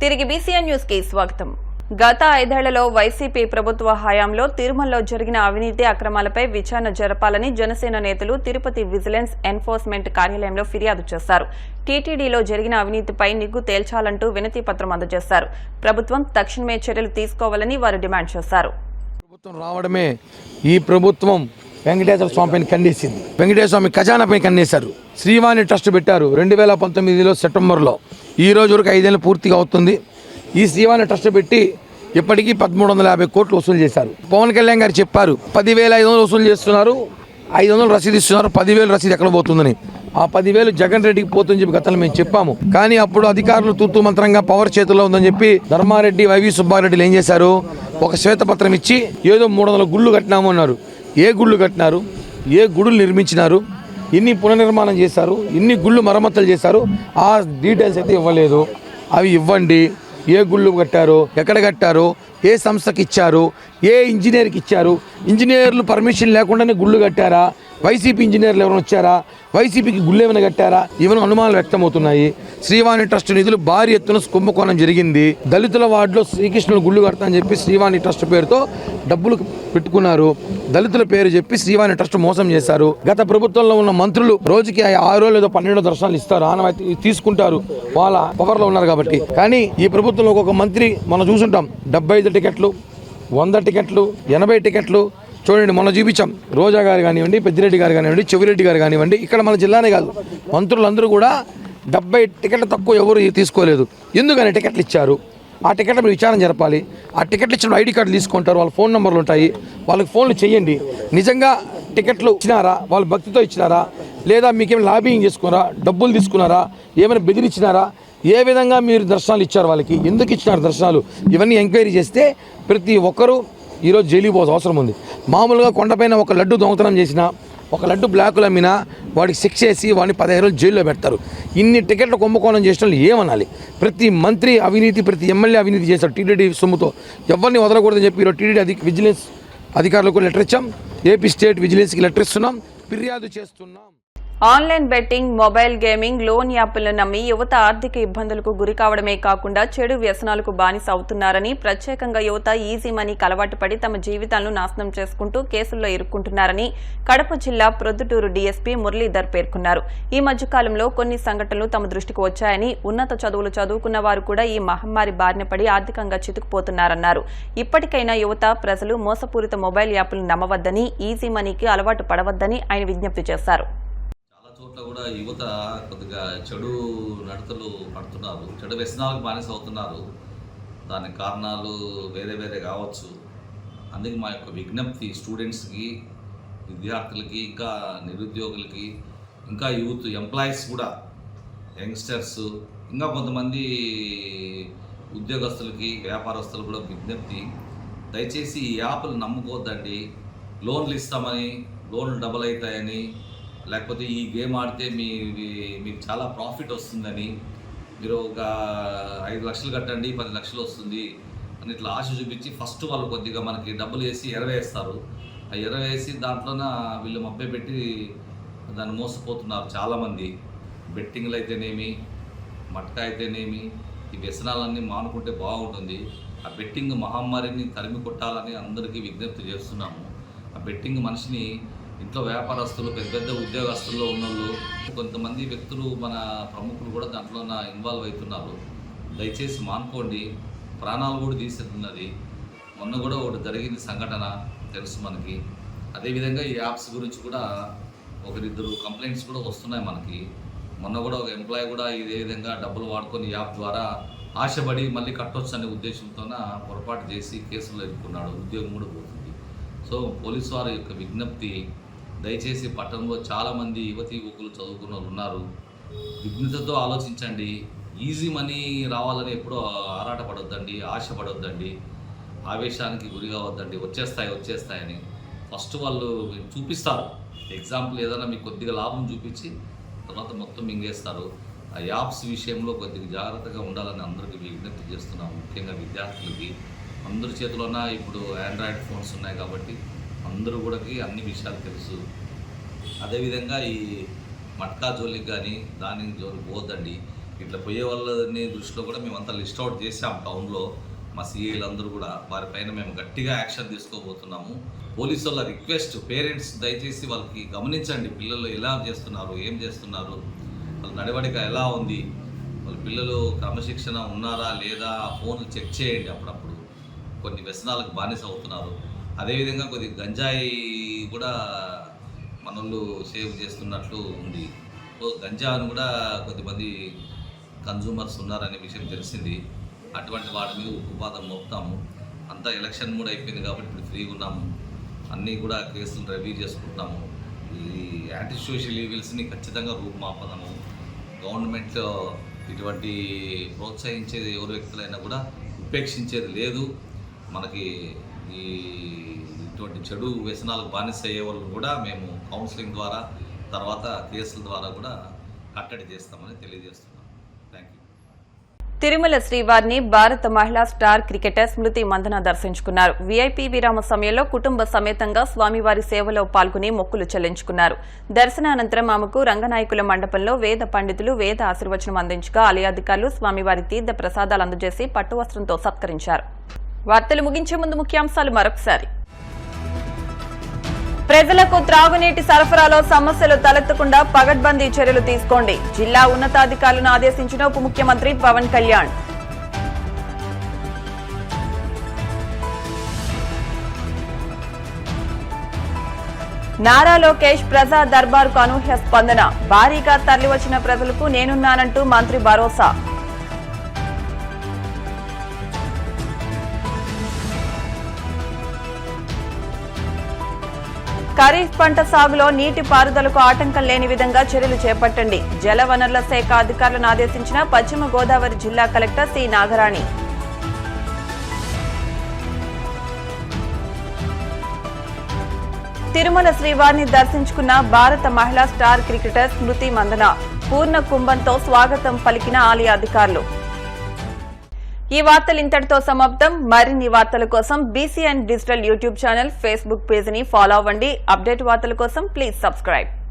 తిరిగి BCN news కి స్వాగతం. గత 5 ఏళ్లలో వైసీపీ ప్రభుత్వ హయాంలో తిరుమలలో జరిగిన అవినీతి అక్రమాలపై విచారణ జరపాలని జనసేన నేతలు తిరుపతి విజిలెన్స్ ఎన్ఫోర్స్మెంట్ కార్యాలయంలో ఫిర్యాదు చేశారు. టీటీడీలో జరిగిన అవినీతిపై నిగ్గు తేల్చాలంటూ వినతి పత్రం అందజేశారు. ప్రభుత్వం తక్షణమే చర్యలు తీసుకోవాలని వారు డిమాండ్ చేశారు. ప్రభుత్వం రావడమే ఈ ప్రభుత్వం వెంకటేశ్వర స్వామిని కన్నేసింది. వెంకటేశ్వర స్వామి ఖజానాపై కన్నేశారు. శ్రీవాణి ట్రస్ట్ పెట్టారు 2019లో సెప్టెంబర్లో. ఈ రోజు వరకు 5 ఏళ్ళు పూర్తిగా అవుతుంది. ఈ శ్రీవాణి ట్రస్ట్ పెట్టి ఇప్పటికీ 1350 కోట్లు వసూలు చేశారు. పవన్ కళ్యాణ్ గారు చెప్పారు 10,500 వసూలు చేస్తున్నారు, 500 రసీదు ఇస్తున్నారు, 10,000 రసీదు ఎక్కడ పోతుందని. ఆ 10,000 జగన్ రెడ్డికి పోతుందని చెప్పి గతంలో మేము చెప్పాము. కానీ అప్పుడు అధికారులు తూతూ మంత్రంగా పవర్ చేతుల్లో ఉందని చెప్పి ధర్మారెడ్డి, వైవి సుబ్బారెడ్డిలు ఏం చేశారు, ఒక శ్వేతపత్రం ఇచ్చి ఏదో 300 గుళ్ళు కట్టినాము అన్నారు. ఏ గుళ్ళు కట్టినారు, ఏ గుడులు నిర్మించినారు, ఎన్ని పునర్నిర్మాణం చేశారు, ఎన్ని గుళ్ళు మరమ్మతులు చేశారు, ఆ డీటెయిల్స్ అయితే ఇవ్వలేదు. అవి ఇవ్వండి. ఏ గుళ్ళు కట్టారు, ఎక్కడ కట్టారు, ఏ సంస్థకి ఇచ్చారు, ఏ ఇంజనీర్కి ఇచ్చారు, ఇంజనీర్లు పర్మిషన్ లేకుండానే గుళ్ళు కట్టారా, వైసీపీ ఇంజనీర్లు ఎవరైనా వచ్చారా, వైసీపీకి గుళ్ళు ఏమైనా కట్టారా, ఇవన్నీ అనుమానాలు వ్యక్తమవుతున్నాయి. శ్రీవాణి ట్రస్ట్ నిధులు భారీ ఎత్తున కుంభకోణం జరిగింది. దళితుల వార్డులో శ్రీకృష్ణుడు గుళ్ళు కడతా అని చెప్పి శ్రీవాణి ట్రస్ట్ పేరుతో డబ్బులు పెట్టుకున్నారు. దళితుల పేరు చెప్పి శ్రీవాణి ట్రస్ట్ మోసం చేశారు. గత ప్రభుత్వంలో ఉన్న మంత్రులు రోజుకి 6 లేదా 12 దర్శనాలు ఇస్తారు, ఆనవాయితీ తీసుకుంటారు, వాళ్ళ పవర్లో ఉన్నారు కాబట్టి. కానీ ఈ ప్రభుత్వంలో ఒక మంత్రి మనం చూసుంటాం 75 టికెట్లు, 100 టికెట్లు, 80 టికెట్లు. చూడండి, మొన్న చూపించాం. రోజా గారు కానివ్వండి, పెద్దిరెడ్డి గారు కానివ్వండి, చెవిరెడ్డి గారు కానివ్వండి, ఇక్కడ మన జిల్లానే కాదు మంత్రులందరూ కూడా 70 టికెట్లు తక్కువ ఎవరు తీసుకోలేదు. ఎందుకని టికెట్లు ఇచ్చారు? ఆ టికెట్ల మీద విచారణ జరపాలి. ఆ టికెట్లు ఇచ్చిన ఐడి కార్డులు తీసుకుంటారు, వాళ్ళ ఫోన్ నెంబర్లు ఉంటాయి, వాళ్ళకి ఫోన్లు చేయండి. నిజంగా టికెట్లు ఇచ్చినారా, వాళ్ళు భక్తితో ఇచ్చినారా, లేదా మీకేమైనా లాబింగ్ చేసుకున్నారా, డబ్బులు తీసుకున్నారా, ఏమైనా బెదిరించినారా, ఏ విధంగా మీరు దర్శనాలు ఇచ్చారు, వాళ్ళకి ఎందుకు ఇచ్చినారు దర్శనాలు, ఇవన్నీ ఎంక్వైరీ చేస్తే ప్రతి ఒక్కరూ ఈరోజు జైలుకి పోవాల్సిన అవసరం ఉంది. మామూలుగా కొండపైన ఒక లడ్డు దొంగతనం చేసినా, ఒక లడ్డు బ్లాకులు అమ్మినా వాడికి శిక్ష వేసి వాడిని 15 రోజులు జైల్లో పెడతారు. ఇన్ని టికెట్ల కుంభకోణం చేసిన వాళ్ళు ఏమనాలి? ప్రతి మంత్రి అవినీతి, ప్రతి ఎమ్మెల్యే అవినీతి చేశారు టీటీడీ సొమ్ముతో. ఎవరిని వదలకూడదని చెప్పి ఈరోజు టీటీడీ విజిలెన్స్ అధికారులకు లెటర్ ఇచ్చాం. ఏపీ స్టేట్ విజిలెన్స్కి లెటర్ ఇస్తున్నాం, ఫిర్యాదు చేస్తున్నాం. Online betting, mobile gaming, loan యాప్లను నమ్మి యువత ఆర్థిక ఇబ్బందులకు గురి కావడమే కాకుండా చెడు వ్యసనాలకు బానిస అవుతున్నారని, ప్రత్యేకంగా యువత ఈజీ మనీకి అలవాటు పడి తమ జీవితాలను నాశనం చేసుకుంటూ కేసుల్లో ఇరుక్కుంటున్నారని కడప జిల్లా ప్రొద్దుటూరు డీఎస్పీ మురళీధర్ పేర్కొన్నారు. ఈ మధ్యకాలంలో కొన్ని సంఘటనలు తమ దృష్టికి వచ్చాయని, ఉన్నత చదువులు చదువుకున్న వారు కూడా ఈ మహమ్మారి బారిన పడి ఆర్థికంగా చితుకుపోతున్నారన్నారు. ఇప్పటికైనా యువత, ప్రజలు మోసపూరిత మొబైల్ యాప్లను నమ్మవద్దని, ఈజీ మనీకి అలవాటు పడవద్దని ఆయన విజ్ఞప్తి చేశారు. చోట్ల కూడా యువత కొద్దిగా చెడు నడతలు పడుతున్నారు, చెడు వ్యసనాలకు బానిస అవుతున్నారు. దానికి కారణాలు వేరే వేరే కావచ్చు. అందుకే మా యొక్క విజ్ఞప్తి స్టూడెంట్స్కి, విద్యార్థులకి, ఇంకా నిరుద్యోగులకి, ఇంకా యూత్ ఎంప్లాయీస్ కూడా, యంగ్స్టర్స్, ఇంకా కొంతమంది ఉద్యోగస్తులకి, వ్యాపారస్తులు కూడా విజ్ఞప్తి, దయచేసి ఈ యాప్లు నమ్ముకోవద్దండి. లోన్లు ఇస్తామని, లోన్లు డబుల్ అవుతాయని, లేకపోతే ఈ గేమ్ ఆడితే మీకు చాలా ప్రాఫిట్ వస్తుందని, మీరు ఒక 5 లక్షలు కట్టండి 10 లక్షలు వస్తుంది అని ఇట్లా ఆశ చూపించి ఫస్ట్ వాళ్ళు కొద్దిగా మనకి డబ్బులు వేసి 20 వేస్తారు. ఆ 20 వేసి దాంట్లోన వీళ్ళు మభ్య పెట్టి దాన్ని మోసపోతున్నారు చాలామంది. బెట్టింగ్లు అయితేనేమి, మట్కా అయితేనేమి, ఈ వ్యసనాలన్నీ మానుకుంటే బాగుంటుంది. ఆ బెట్టింగ్ మహమ్మారిని తరిమి కొట్టాలని అందరికీ విజ్ఞప్తి చేస్తున్నాము. ఆ బెట్టింగ్ మనిషిని, ఇంట్లో వ్యాపారస్తులు, పెద్ద పెద్ద ఉద్యోగస్తుల్లో ఉన్నోళ్ళు, కొంతమంది వ్యక్తులు, మన ప్రముఖులు కూడా దాంట్లో ఇన్వాల్వ్ అవుతున్నారు. దయచేసి మానుకోండి, ప్రాణాలు కూడా తీసేస్తున్నది. మొన్న కూడా ఒకటి జరిగింది సంఘటన తెలుసు మనకి. అదేవిధంగా ఈ యాప్స్ గురించి కూడా 1-2 కంప్లైంట్స్ కూడా వస్తున్నాయి మనకి. మొన్న కూడా ఒక ఎంప్లాయీ కూడా ఇదే విధంగా డబ్బులు వాడుకొని యాప్ ద్వారా ఆశపడి మళ్ళీ కట్టొచ్చు అనే ఉద్దేశంతోన పొరపాటు చేసి కేసులో ఇరుక్కున్నాడు, ఉద్యోగం కూడా పోతుంది. సో పోలీసు వారి యొక్క విజ్ఞప్తి, దయచేసి పట్టణంలో చాలామంది యువతీ యువకులు చదువుకున్న వాళ్ళు ఉన్నారు. విఘ్నతతో ఆలోచించండి. ఈజీ మనీ రావాలని ఎప్పుడూ ఆరాటపడొద్దండి, ఆశపడొద్దండి, ఆవేశానికి గురి కావద్దండి. వచ్చేస్తాయని ఫస్ట్ వాళ్ళు చూపిస్తారు. ఎగ్జాంపుల్ ఏదైనా మీకు కొద్దిగా లాభం చూపించి తర్వాత మొత్తం మింగేస్తారు. ఆ యాప్స్ విషయంలో కొద్దిగా జాగ్రత్తగా ఉండాలని అందరికీ విజ్ఞప్తి చేస్తున్నాము. ముఖ్యంగా విద్యార్థులకి, అందరి చేతిలోన ఇప్పుడు ఆండ్రాయిడ్ ఫోన్స్ ఉన్నాయి కాబట్టి అందరూ కూడా అన్ని విషయాలు తెలుసు. అదేవిధంగా ఈ మట్కా జోలికి కానీ దాని జోలికి పోద్దండి. ఇట్లా పోయే వాళ్ళని దృష్టిలో కూడా మేమంతా లిస్ట్ అవుట్ చేసాం టౌన్లో. మా సిఐలందరూ కూడా వారిపైన మేము గట్టిగా యాక్షన్ తీసుకోబోతున్నాము. పోలీసు వాళ్ళ రిక్వెస్ట్, పేరెంట్స్ దయచేసి వాళ్ళకి గమనించండి, పిల్లలు ఎలా చేస్తున్నారు, ఏం చేస్తున్నారు, వాళ్ళ నడవడిక ఎలా ఉంది, వాళ్ళ పిల్లలు క్రమశిక్షణ ఉన్నారా లేదా, ఫోన్లు చెక్ చేయండి. అప్పుడప్పుడు కొన్ని వ్యసనాలకు బానిస అవుతున్నారు. అదేవిధంగా కొద్ది గంజాయి కూడా మనోళ్ళు సేవ్ చేస్తున్నట్లు ఉంది. గంజాను కూడా కొద్దిమంది కన్జ్యూమర్స్ ఉన్నారనే విషయం తెలిసింది. అటువంటి వాటి మీద ఉక్కుపాదం మోపుతాము. అంతా ఎలక్షన్ కూడా అయిపోయింది కాబట్టి ఇప్పుడు ఫ్రీగా ఉన్నాము. అన్నీ కూడా కేసులు రివ్యూ చేసుకుంటున్నాము. ఈ యాంటీ సోషల్ ఈవిల్స్ని ఖచ్చితంగా రూపుమాపదము. గవర్నమెంట్లో ఇటువంటి ప్రోత్సహించేది ఎవరు వ్యక్తులైనా కూడా ఉపేక్షించేది లేదు. మనకి ఇటువంటి చెడు వ్యసనాలకు బానిస అయ్యే వాళ్ళు కూడా మేము కౌన్సిలింగ్ ద్వారా, తర్వాత కేసుల ద్వారా కూడా కట్టడి చేస్తామని తెలియజేస్తున్నాం. Thank you. తిరుమల శ్రీవారిని భారత మహిళా స్టార్ క్రికెటర్ స్మృతి మందన దర్శించుకున్నారు. వీఐపీ విరామ సమయంలో కుటుంబ సమేతంగా స్వామివారి సేవలో పాల్గొని మొక్కులు చెల్లించుకున్నారు. దర్శనానంతరం ఆమెకు రంగనాయకుల మండపంలో వేద పండితులు వేద ఆశీర్వచనం అందించగా ఆలయాధికారులు స్వామివారి తీర్థ ప్రసాదాలు అందజేసి పట్టువస్త్రంతో సత్కరించారు. వార్తలు ముగించే ముందు ముఖ్యాంశాలు మరొకసారి. ప్రజలకు త్రాగునీటి సరఫరాలో సమస్యలు తలెత్తకుండా పగడ్బందీ చర్యలు తీసుకోండి. జిల్లా ఉన్నతాధికారులను ఆదేశించిన ఉప ముఖ్యమంత్రి పవన్ కళ్యాణ్. నారా లోకేష్ ప్రజా దర్బార్కు అనూహ్య స్పందన. భారీగా తరలివచ్చిన ప్రజలకు నేనున్నానంటూ మంత్రి భరోసా. ఖరీఫ్ పంట సాగులో నీటి పారుదలకు ఆటంకం లేని విధంగా చర్యలు చేపట్టండి. జలవనరుల శాఖ అధికారులను ఆదేశించిన పశ్చిమ గోదావరి జిల్లా కలెక్టర్ సి నాగరాణి. తిరుమల శ్రీవారిని దర్శించుకున్న భారత మహిళా స్టార్ క్రికెటర్ స్మృతి మందన. పూర్ణ కుంభంతో స్వాగతం పలికిన ఆలయ అధికారులు. ఈ వార్తలు ఇంతటితో సమాప్తం. మరిన్ని వార్తల కోసం BCN digital YouTube channel, Facebook పేజీని ఫాలో అవ్వండి. అప్డేట్ వార్తల కోసం ప్లీజ్ సబ్స్క్రైబ్.